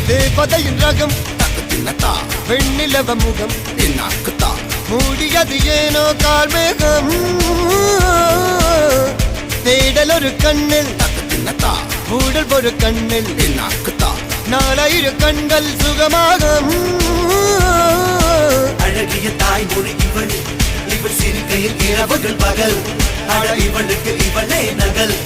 தேவதையின் ரகம் வெண்ணிலவ முகம் மூடியது ஏனோ கார்மேகம் தேடல் ஒரு கண்ணில் மூடல் ஒரு கண்ணில் நாலாயிரு கண்கள் சுகமாகும் அழகிய தாய்மொழி இவள் இவள் சிரிக்கையில் இரவுகள் பகல் அழ இவளுக்கு இவளே நகல்